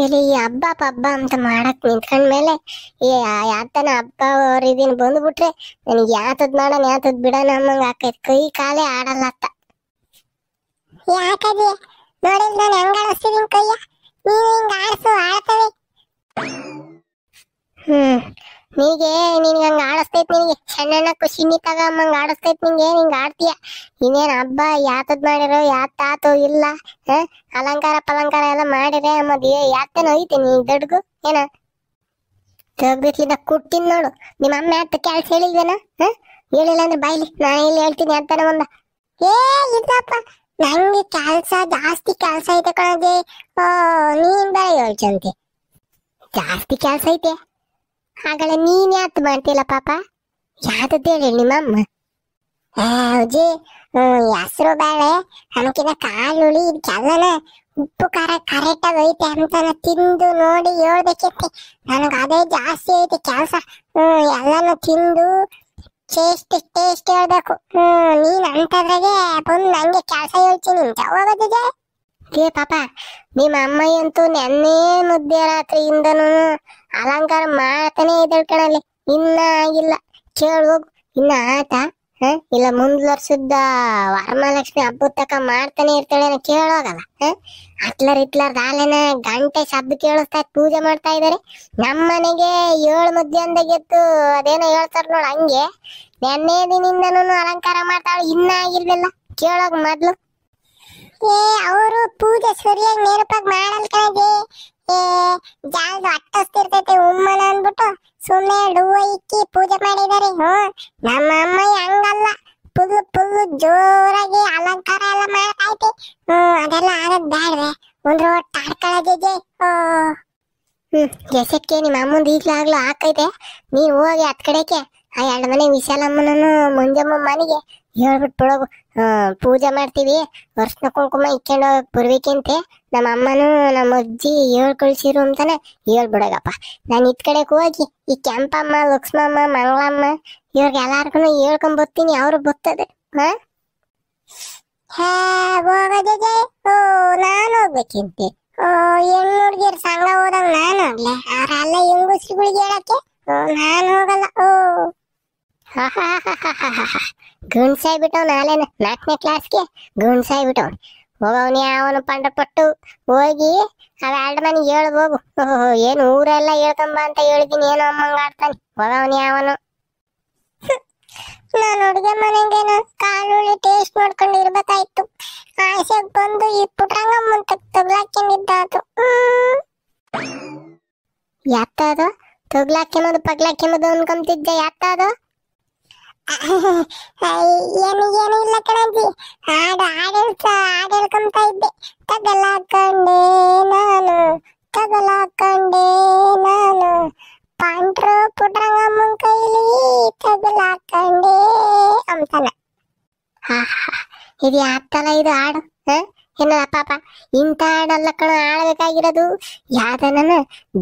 ಇಲ್ಲಿ ಈ ಹಬ್ಬ ಪಬ್ಬ ಅಂತ ಮಾಡಕ್ ನಿಂತ್ಕೊಂಡ್ಮೇಲೆ ಈ ಯಾತನ ಹಬ್ಬ ಇದೀನಿ ಬಂದ್ಬಿಟ್ರೆ ನನಗೆ ಯಾತದ್ ಮಾಡೋಣ ಯಾತದ್ ಬಿಡೋಣ ಅನ್ನಂಗ ಆಕೈತಿ, ಕೈ ಕಾಲೇ ಆಡಲ್ಲ ಅತ್ತ. ಯಾಕದಿ ನೋಡಿಲ್ ನಾನು ಹೆಂಗ ಆಡಿಸ್ತಿದೀನಿ ಕೈಯ, ನೀವ್ ಹಿಂಗ ಆಡ್ಸು ಆಡ್ತವೆ. ನಿನಗೆ ಹಂಗ ಆಡಸ್ತೈತ್, ನಿನಗೆ ಸಣ್ಣ ಖುಷಿನಿ ತಗಮ್ಮಂಗ ಆಡಸ್ತೈತ್ ನಿಂಗೆ, ಹಿಂಗ ಆಡ್ತೀಯ. ಇನ್ನೇನ್ ಹಬ್ಬ ಯಾತದ್ ಮಾಡಿರೋ ಯಾತಾತು ಇಲ್ಲ, ಅಲಂಕಾರ ಪಲಂಕಾರ ಎಲ್ಲ ಮಾಡಿದ್ರೆ ಮದ್ವೆ ಯಾತನ ಐತಿ ನೀ ದಡ್ಗು ಏನ ತೆಗ್ದಿಟ್ಲಿಂದ ಕುಟ್ಟಿನ್ ನೋಡು. ನಿಮ್ಮ ಅಮ್ಮ ಯಾತ ಕೆಲ್ಸ ಹೇಳಿಲ್ವೇನ? ಹೇಳಿಲ್ಲ ಅಂದ್ರೆ ಬಾಯ್ಲಿ ನಾ ಇಲ್ಲಿ ಹೇಳ್ತೀನಿ ಅಂತಾನ ಒಂದ. ಏ ಇದ್ದಪ್ಪ, ನಂಗೆ ಕೆಲ್ಸ ಜಾಸ್ತಿ ಕೆಲ್ಸ ಐತೆ ಕಣದೆ. ನೀನ್ ಬೇರೆ ಹೇಳ್ಚಂತೆ ಜಾಸ್ತಿ ಕೆಲ್ಸ ಐತೆ, ಹಾಗಲ್ಲ ನೀನ್ ಯಾತ್ ಮಾಡ್ತಿಲ್ಲ ಪಾಪ, ಯಾತದ್ ಹೇಳಿ ನಿಮ್ಮಮ್ಮ? ಅಜ್ಜಿ ಹೆಸರು ಬೇಳೆ ನಮ್ಕಿನ ಕಾಳುಳಿ ಇದಕ್ಕೆಲ್ಲನ ಉಪ್ಪು ಖಾರ ಕರೆಕ್ಟ್ ಆಗಿ ಐತೆ ಅಂತಾನ ತಿಂದು ನೋಡಿ ಹೇಳ್ಬೇಕೈತಿ. ನನಗ ಅದೇ ಜಾಸ್ತಿ ಐತಿ ಕೆಲ್ಸ. ಎಲ್ಲಾನು ತಿಂದು ಟೇಸ್ಟ್ ಟೇಸ್ಟ್ ಹೇಳ್ಬೇಕು. ನೀನ್ ಅಂತದ್ರಾಗೆ ಬಂದು ನಂಗೆ ಕೆಲ್ಸ ಹೇಳ್ತೀನಿ ಹೋಗೋದಿದೆ. ಏ ಪಾಪ, ನಿಮ್ಮ ಅಮ್ಮಯ್ಯಂತೂ ನೆನ್ನೆ ಮುದ್ದೆ ರಾತ್ರಿಯಿಂದನೂ ಅಲಂಕಾರ ಮಾಡ್ತಾನೆ ಇದ್ದಾಳ್ ಕಣಲ್ಲಿ, ಇನ್ನ ಆಗಿಲ್ಲ. ಕೇಳ್ ಹೋಗು ಇನ್ನ ಆತ ಇಲ್ಲ ಮುಂದ್ ವರ್ಷದ ವರಮಹಾಲಕ್ಷ್ಮಿ ಹಬ್ಬದ ತಕ ಮಾಡ್ತಾನೆ ಇರ್ತಾಳೆ ಕೇಳೋಗಲ್ಲ. ಇಟ್ಲಾರ್ದ ಆಲೆನ ಗಂಟೆ ಶಬ್ದ ಕೇಳಿಸ್ತಾ ಪೂಜೆ ಮಾಡ್ತಾ ಇದಾರೆ. ನಮ್ಮ ಮನೆಗೆ 7 ಮಧ್ಯಾಹ್ನದಾಗ ಎದ್ದು ಅದೇನೋ ಹೇಳ್ತಾರ ನೋಡ, ಹಂಗೆ ನೆನ್ನೆ ದಿನಿಂದನೂ ಅಲಂಕಾರ ಮಾಡ್ತಾಳೆ, ಇನ್ನ ಆಗಿರ್ಲಿಲ್ಲ. ಕೇಳೋಗ ಮೊದ್ಲು. ಏ ಅವರು ಪೂಜೆ ಸರಿಯಾಗಿ ನೇರಪಾಗಿ ಮಾಡಲ್ ಕಣಗೆ. ಜಾಗ ಅಟ್ಟಸ್ತಿರ್ತೈತೆ ಉಮ್ಮನ ಅಂದ್ಬಿಟ್ಟು ಸುಮ್ಮನೆ ಹೂವ ಇಕ್ಕಿ ಪೂಜೆ ಮಾಡಿದಾರೆ. ನಮ್ಮ ಅಮ್ಮ ಹಂಗಲ್ಲ, ಫುಲ್ ಜೋರಾಗಿ ಅಲಂಕಾರ ಎಲ್ಲ ಮಾಡ್ತೈತೆ. ಅದೆಲ್ಲ ಆಗದ್ ಬ್ಯಾಡ್ವೆ, ಒಂದ್ ರೋಟ್ ಆಡ್ಕೊಳ್ಳೋದಿದೆ. ಗೆಸಕ್ಕೆ ನಿಮ್ಮ ಅಮ್ಮಂದು ಈಗ್ಲಾಗ್ಲೂ ಹಾಕೈತೆ. ನೀನ್ ಹೋಗಿ ಹತ್ ಕಡೆಗೆ ಆ 2 ಮನೆ ವಿಶಾಲಮ್ಮನೂ ಮುಂಜಮ್ಮ ಮನೆಗೆ ಹೇಳ್ಬಿಟ್ಟು ಬಿಡೋಗು, ಪೂಜೆ ಮಾಡ್ತೀವಿ, ವರ್ಷನ ಕುಂಕುಮ ಇಕ್ಕೊಂಡು ಹೋಗಕ್ ಬರ್ಬೇಕಂತೆ. ನಮ್ಮ ಅಮ್ಮನೂ ನಮ್ಮ ಅಜ್ಜಿ ಕಳ್ಸಿರು ಅಂತಾನೆ ಹೇಳ್ಬಿಡಗಪ್ಪ. ನಾನು ಇತ್ ಕಡೆಗೆ ಹೋಗಿ ಈ ಕೆಂಪಮ್ಮ ಲಕ್ಷ್ಮಮ್ಮ ಮಂಗಳಮ್ಮ ಇವ್ರಿಗೆ ಎಲ್ಲಾರ್ಗು ಹೇಳ್ಕೊಂಡ್ ಬರ್ತೀನಿ, ಅವ್ರು ಬರ್ತದೆ. ಹೋಗೋದಿದೆ. ನಾನು ಹೋಗ್ಬೇಕಂತೆ. ಹೆಣ್ಣು ಹುಡ್ಗಿರ್ ಸಂಘ ಹೋದಾಗ ನಾನು ಹೋಗ್ಲೆ, ಅವ್ರೆಲ್ಲ ಹೆಂಗುಸ್ರಿಗಳಿಗೆ ಹೇಳಕ್ಕೆ ನಾನು ಹೋಗಲ್ಲ. ಗುಣ್ಸಾಯ್ಬಿಟ್ಟವ್ ನಾಳೆನ 4ನೇ ಕ್ಲಾಸ್ಗೆ ಗುಣ್ಸಾಯ್ಬಿಟ್ಟವ್. ಹೋಗವ್ನಿ ಅವನು ಪಂಡಪಟ್ಟು ಹೋಗಿ ಅವ 2 ಮನೆಗೆ ಹೇಳ್ಬೋಗು. ಏನು ಊರೆಲ್ಲ ಹೇಳ್ಕೊಂಬ ಅಂತ ಹೇಳಿದೀನಿ, ಏನೋ ಅಮ್ಮಂಗ ಆಡ್ತಾನೆ. ಹೋಗವ್ನಿ ಅವನು. ನಾನು ಅಡುಗೆ ಮನೆಗೇನು ಕಾಳುಳ್ಳಿ ಟೇಸ್ಟ್ ನೋಡ್ಕೊಂಡು ಇರ್ಬೇಕಾಯ್ತು. ಆಸೆಗ್ ಬಂದು ಈ ಪುಟ್ರಂಗಮ್ಮನ್ ತಗ್ಲಾಕ್ಯಂದಿದ್ದಾತು. ಯಾತ್ತದು ತಗ್ಲಾಕ್ಯಮದು ಪಗ್ಲಾಕ್ಯಮದು ಅನ್ಕೊಂತಿದ್ದೆ, ಯಾತ್ತದು? ಏನು ಇಲ್ಲ ಕಣಜ್ಜಿ, ಹಾಡು ಹೇಳ್ಕೊಂತ ಇದ್ದೆ. ತಗಲಾಕಂಡೆ ನಾನು ಪಾಂಡ್ರು ಪುಟ್ರಂಗಮ್ಮನ ಕೈಲಿ ತಗಲಾಕಂಡೆ ಅಂತಾನ. ಇದು ಯಾತಲ್ಲ ಇದು ಹಾಡು? ಏನಲ್ಲ ಪಾಪ, ಇಂಥ ಹಾಡಲ್ಲ ಕಣ ಆಡ್ಬೇಕಾಗಿರೋದು. ಯಾವ್ದನ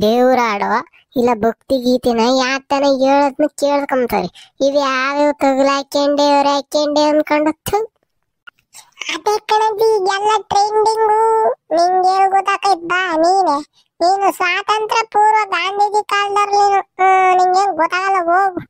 ದೇವ್ರ ಹಾಡೋ ಇಲ್ಲ ಭಕ್ತಿ ಗೀತೆನ ಯಾತನ ಹೇಳದ್ನ ಕೇಳ್ಕೊಂತಾರೆ. ಇದು ಯಾವ್ಯಾವ ತಗಲಾಕ್ಯಂಡೆ ಅವ್ರ ಹಾಕ್ಯಂಡೆ ಅನ್ಕೊಂಡು ಅದೇ ಕಣಜ್ಜಿ ಎಲ್ಲ ಟ್ರೆಂಡಿಂಗು. ನಿಂಗೆ ಗೊತ್ತಾಕೈತ್ ಬಾ, ನೀನು ಸ್ವಾತಂತ್ರ್ಯ ಪೂರ್ವ ಗಾಂಧೀಜಿ ಕಾಲದಲ್ಲಿ ನಿಂಗೆ ಗೊತ್ತಾಗಲ್ಲ, ಹೋಗು.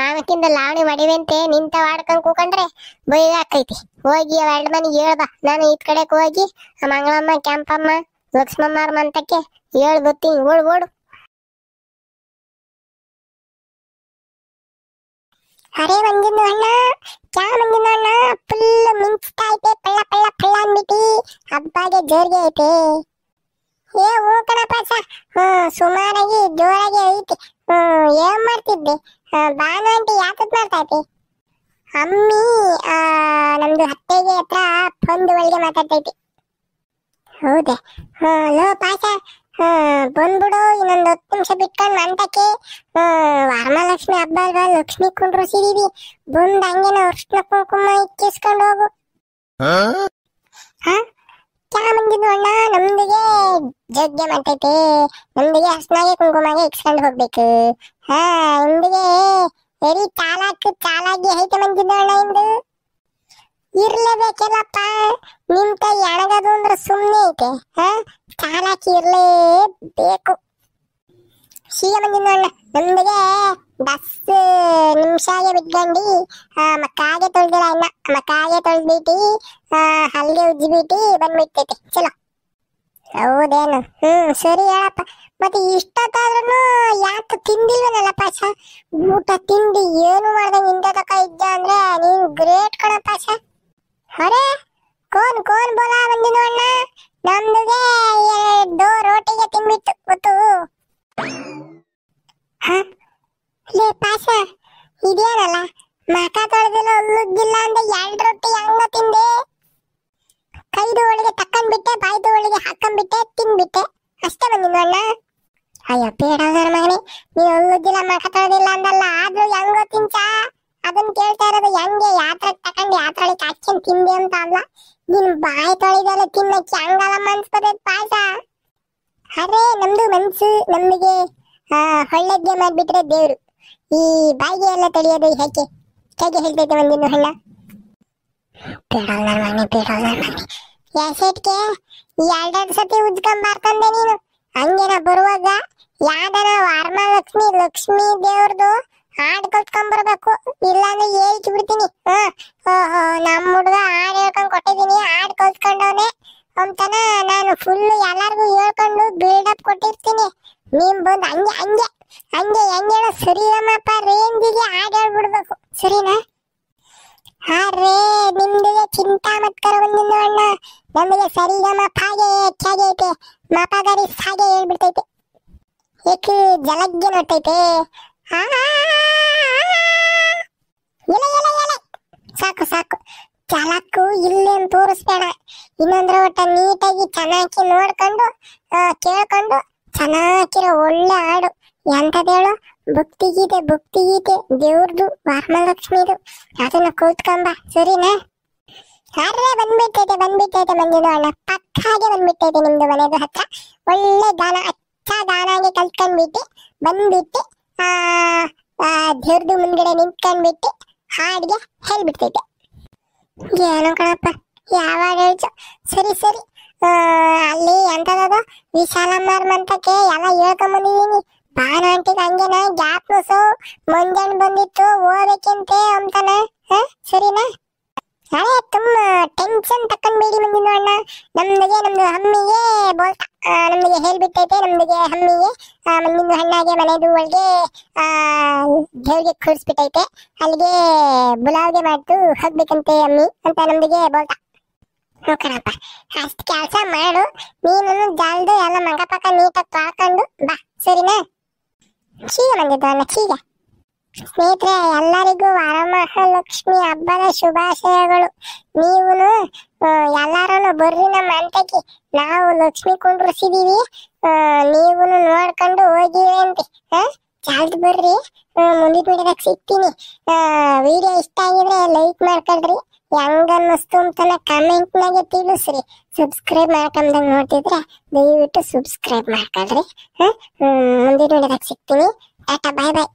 ಆಮಕ್ಕಿಂದ ಲಾವಣಿ ಮಡಿವಂತೆ ನಿಂತ ವಾಡ್ಕೊಂಡ್ ಕೂಕೊಂಡ್ರೆ ಬೈದಾಕೈತಿ. ಹೋಗಿ ಅವ್ 2 ಮನೆಗೆ ಹೇಳ್ಬಾ. ನಾನು ಇತ್ ಕಡೆಕ್ ಹೋಗಿ ಮಂಗಳಮ್ಮ ಕೆಂಪಮ್ಮ ಲಕ್ಷ್ಮಮ್ಮರ ಮಂತಕ್ಕೆ ಹೇಳ್ ಬರ್ತೀನಿ. ಓಡು. ಅರೆ ಮಂಜಿನ ಅಣ್ಣ, ಮಂಜಿನ ಅಣ್ಣ ಫುಲ್ ಮಿಂಚ್ತಾ ಐತೆ, ಪಳ್ಳ ಅಂದ್ಬಿಟ್ಟಿ ಹಬ್ಬಗೆ ಜೋರ್ಗೆ ಐತೆ. ಏ ಹೂ ಕಣಪ್ಪ, ಸುಮಾರಾಗಿ ಜೋರಾಗಿ ಐತಿ. ಏನ್ ಮಾಡ್ತಿದ್ದೆ? ಬಾನು ಆಂಟಿ ಯಾತದ್ ಮಾಡ್ತಾ ಐತಿ? ಅಮ್ಮಿ ನಮ್ದು ಹತ್ತೆಗೆ ಹತ್ರ ಒಂದು ಒಳಗೆ ಮಾತಾಡ್ತೈತಿ. ಹೌದೇ? ಲೋ ಪಾಸ, ಬಂದ್ಬಿಡು, ಇನ್ನೊಂದು 10 ನಿಮಿಷ ಬಿಟ್ಕೊಂಡು ಮಂಟಕ್ಕೆ. ವರಮಹಾಲಕ್ಷ್ಮಿ ಹಬ್ಬ ಅಲ್ವಾ, ಲಕ್ಷ್ಮಿ ಕುಂಡ್ರಸಿದೀವಿ, ಬಂದ್ ಹಂಗೇನ ಅರ್ಶಿನ ಕುಂಕುಮ ಇಕ್ಕಿಸ್ಕೊಂಡು ಹೋಗು. ಮಂಜಿದ್ದು ಅಣ್ಣ, ನಮ್ದಿಗೆ ಜಗ್ಗೆ ಮಾಡ್ತೈತೆ, ನಮ್ದಿಗೆ ಅರ್ಶನಾಗೆ ಕುಂಕುಮಾಗೆ ಇಕ್ಸ್ಕೊಂಡು ಹೋಗ್ಬೇಕು. ನಿಮ್ದಿಗೆ ಎರಿ ಚಾಲಾಗಿ ಐತೆ ಮಂಜಿದ್ದು ಅಣ್ಣ ಇಂದು. ಇರ್ಲೇಬೇಕಿಲ್ಲಪ್ಪ. ನಿಮ್ ಕೈ ಎಣಗದು ಅಂದ್ರೆ ಸುಮ್ನೆ ಐತೆ. ಚಾಲಾಕಿ ಇರ್ಲೇಬೇಕು. ಸೀಗೆ ಬಂದಿನ ನಮ್ದಿಗೆ 10 ನಿಮಿಷಾಗೆ ಬಿಟ್ಕೊಂಡು ಮಕ್ಕಾಗೆ ತೊಳ್ದಿಲ್ಲ. ಇನ್ನ ಮಕ್ಕಾಗೆ ತೊಳ್ದ್ಬಿಟ್ಟು ಹಲ್ಗೆ ಉಜ್ಜಿಬಿಟ್ಟು ಬಂದ್ಬಿಡ್ತೈತೆ. ಚಲೋ. ಹೌದೇನು? ಸರಿ ಹೇಳಪ್ಪ. ಮತ್ತೆ ಇಷ್ಟೊತ್ತಾದ್ರೂ ಯಾಕೆ ತಿಂದಿಲ್ವನಲ್ಲ ಪಾಶ? ಊಟ ತಿಂಡಿ ಏನು ಮಾಡ್ದಂಗೆ ಇಂಥ ತಕ ಇದ್ದ ಅಂದ್ರೆ ನೀನು ಗ್ರೇಟ್ ಕಣ ಪಾಶ. ಅರೆ ಕೋನ್ ಬೋಲಾ ಬಂದಿನ ಅಣ್ಣ. ನಮ್ದುಗೆ 2 ರೋಟಿಗೆ ತಿನ್ಬಿಟ್ಟು ಗೊತ್ತು. ಲೇ ಪಾಶ, ಇದೇನಲ್ಲ ಮಕ ತೊಳೆದಿಲ್ಲ ಉಲ್ಲುದ್ದಿಲ್ಲ ಅಂದ್ರೆ 2 ರೊಟ್ಟಿ ಹಂಗ ತಿಂದೆ. ಕೈದು ಒಳಗೆ ತಕ್ಕಂಡ್ಬಿಟ್ಟೆ, ಬಾಯ್ದು ಒಳಗೆ ಹಾಕೊಂಡ್ಬಿಟ್ಟೆ, ತಿನ್ಬಿಟ್ಟೆ ಅಷ್ಟೇ ಬಂದಿನ ಅಣ್ಣ. ಅಯ್ಯೋ ಬೇಡ ಮಗನೇ, ನೀನು ಉಲ್ಲುದ್ದಿಲ್ಲ ಮಕ ತೊಳೆದಿಲ್ಲ ಅಂದಲ್ಲ, ಆದ್ರೂ ಹೆಂಗೋ ತಿಂಚ. ಅದನ್ನ ಕೇಳ್ತಾ ಇರೋದು ಹೆಂಗೆ ಯಾತ್ರೆಗೆ ತಕೊಂಡ್ ಯಾತ್ರೆಗೆ ಹಾಕ್ಯಂಡ್ ತಿಂದೆ ಅಂತ ಅಲ್ಲ. ನೀನ್ ಬಾಯಿ ತೊಳೆದಲ್ಲ ತಿನ್ನಕ್ಕೆ ಹಂಗಲ್ಲ ಮನ್ಸ್ತದೆ ಪಾಯಸ. ಅರೆ ನಮ್ದು ಮನ್ಸು ನಮ್ಗೆ ಹೊಳ್ಳೆಗ್ಗೆ ಮಾಡ್ಬಿಟ್ರೆ ದೇವ್ರು. ಈ ಬಾಯಿಗೆ ಎಲ್ಲ ತೊಳೆಯೋದು ಹೇಗೆ ಹೇಳ್ತೈತೆ ಒಂದಿನ ಹಳ್ಳ. ಬೇಡಲ್ಲ ಯಾಸೆಟ್ಗೆ 2 ಸತಿ ಉಜ್ಕೊಂಬಾರ್ತಂದೆ ನೀನು. ಹಂಗೇನ ಬರುವಾಗ ಯಾವ್ದಾರ ಲಕ್ಷ್ಮಿ ದೇವ್ರದು ಹಾಡ್ ಕಲ್ತ್ಕೊಂಡ್ಬರ್ಬೇಕು, ಇಲ್ಲಾಂದ್ರೆ ಹೇಳ್ತಿ ಬಿಡ್ತೀನಿ. ನಮ್ಮ ಹುಡುಗ ಹಾಡ್ ಹೇಳ್ಕೊಂಡ್ ಕೊಟ್ಟಿದ್ದೀನಿ, ಹಾಡ್ ಕಲ್ತ್ಕೊಂಡವನೆ ಅಂತಾನ ನಾನು ಫುಲ್ ಎಲ್ಲಾರ್ಗು ಹೇಳ್ಕೊಂಡು ಬಿಲ್ಡಪ್ ಕೊಟ್ಟಿರ್ತೀನಿ. ನೀನ್ ಬಂದು ಹಂಗೆ ಸರಿಗಮಪ್ಪ ರೇಂಜಿಗೆ ಹಾಡ್ ಹೇಳ್ಬಿಡ್ಬೇಕು, ಸರಿನಾ? ಅರೆ ನಿಮ್ದಿಗೆ ಚಿಂತಾ ಮತ್ಕರ ಬಂದಿನ ಅಣ್ಣ. ನಮಗೆ ಸರಿಗಮಪ ಹಾಗೆ ಹೆಚ್ಚಾಗೈತೆ, ಮಪಗರಿ ಹಾಗೆ ಹೇಳ್ಬಿಡ್ತೈತೆ. ಏಕೆ ಜಲಗ್ಗೆ ನೋಡ್ತೈತೆ. ಸಾಕು ಚಾಲಕ್ಕು ಇಲ್ಲೇನು ತೋರಿಸ್ಬೇಡ. ಇನ್ನೊಂದ್ರ ಒಟ್ಟ ನೀಟಾಗಿ ಚೆನ್ನಾಗಿ ನೋಡ್ಕೊಂಡು ಕೇಳ್ಕೊಂಡು ಚೆನ್ನಾಗಿರೋ ಒಳ್ಳೆ ಹಾಡು. ಎಂತದೇಳು? ಭಕ್ತಿಗೀತೆ ದೇವ್ರದು ವರಮಹಾಲಕ್ಷ್ಮಿದು. ಅದನ್ನ ಕೂತ್ಕೊಂಬ, ಸರಿನಾ? ಅರೆ ಬಂದ್ಬಿಟ್ಟೈತೆ ಬಂದಿದ್ದು ಅಣ್ಣ. ಪಕ್ಕಾಗೆ ಬಂದ್ಬಿಟ್ಟೈತೆ ನಿಮ್ದು ಮನೆದು ಹತ್ರ. ಒಳ್ಳೆ ಗಾನ, ಗಾನಾಗೆ ಕಲ್ತ್ಕೊಂಡ್ಬಿಟ್ಟು ಬಂದ್ಬಿಟ್ಟು ದೇವ್ರದು ಮುಂದ್ಗಡೆ ನಿಂತ್ಕೊಂಡ್ಬಿಟ್ಟು ಹಾಡಿಗೆ ಹೇಳ್ಬಿಡ್ತೈತೆ. ಏನೋ ಕಣಪ್ಪ, ಯಾವಾಗ ಹೇಳ್ತು. ಸರಿ ಅಲ್ಲಿ ಎಂತದದು ವಿಶಾಲಮ್ಮರ ಮಂತಕ್ಕೆ ಎಲ್ಲ ಹೇಳ್ಕೊಂಬಂದಿದೀನಿ. ಬಾನಾಂಟಿಗೆ ಹಂಗೇನ ಗ್ಯಾಪ್ ನುಸು ಮುಂಜಾನೆ ಬಂದಿತ್ತು ಹೋಗ್ಬೇಕಂತೆ ಅಂತಾನ. ಸರಿನಾ? ಅರೆ ತುಂಬ ಟೆನ್ಷನ್ ತಕೊಂಡ್ಬೇಡಿ ಬಂದಿದ್ದು ಅಣ್ಣ. ನಮ್ದು ಹಮ್ಮಿಗೆ ಬೋಲ್ತಾ ನಮ್ಗೆ ಹೇಳ್ಬಿಟ್ಟೈತೆ. ನಮ್ಗೆ ಹಮ್ಮಿಗೆ ಮುಂದಿನ ಹಣ್ಣಾಗೆ ಮನೆದು ಒಳಗೆ ದೇವ್ರಿಗೆ ಕೂರಿಸ್ಬಿಟ್ಟೈತೆ. ಅಲ್ಲಿಗೆ ಬುಲಾವ್ಗೆ ಮಾಡ್ತು ಹೋಗ್ಬೇಕಂತೆ ಅಮ್ಮಿ ಅಂತ ನಮ್ಗೆ ಬೋಲ್ತಾ. ನೋಕಣಪ್ಪ ಅಷ್ಟು ಕೆಲಸ ಮಾಡು. ನೀನು ಜಾಲ್ದು ಎಲ್ಲ ಮಗ ಪಕ್ಕ ನೀಟಾಗಿ ತೊಳ್ಕೊಂಡು ಬಾ, ಸರಿನಾ? ಚೀಗ ಬಂದಿದ್ದು ಅಣ್ಣ, ಚೀಗ. ಸ್ನೇಹಿತರೆ, ಎಲ್ಲರಿಗೂ ವರಮಹಾಲಕ್ಷ್ಮಿ ಹಬ್ಬದ ಶುಭಾಶಯಗಳು. ನೀವು ಎಲ್ಲಾರು ಬರ್ರಿ ನಮ್ಮ ಅಂತಕ್ಕೆ. ನಾವು ಲಕ್ಷ್ಮಿ ಕುಂಡ್ರಿಸಿದೀವಿ, ನೀವು ನೋಡ್ಕೊಂಡು ಹೋಗಿವಿ ಅಂತೆ. ಚಾಲ್ದು ಬರ್ರಿ. ಮುಂದಿನ ವಿಡಿಯೋದಾಗ ಸಿಗ್ತೀನಿ. ವಿಡಿಯೋ ಇಷ್ಟ ಆಗಿದ್ರೆ ಲೈಕ್ ಮಾಡ್ಕೊಳ್ರಿ. ಹೆಂಗ ಅನ್ನಿಸ್ತು ಅಂತಾನ ಕಮೆಂಟ್ ನಾಗೆ ತಿಳಿಸ್ರಿ. ಸಬ್ಸ್ಕ್ರೈಬ್ ಮಾಡ್ಕೊಂಡಂಗೆ ನೋಡ್ತಿದ್ರೆ ದಯವಿಟ್ಟು ಸಬ್ಸ್ಕ್ರೈಬ್ ಮಾಡ್ಕೊಳ್ರಿ. ಮುಂದಿನ ವಿಡಿಯೋದಾಗ ಸಿಗ್ತೀನಿ. ಟಾಟಾ, ಬಾಯ್.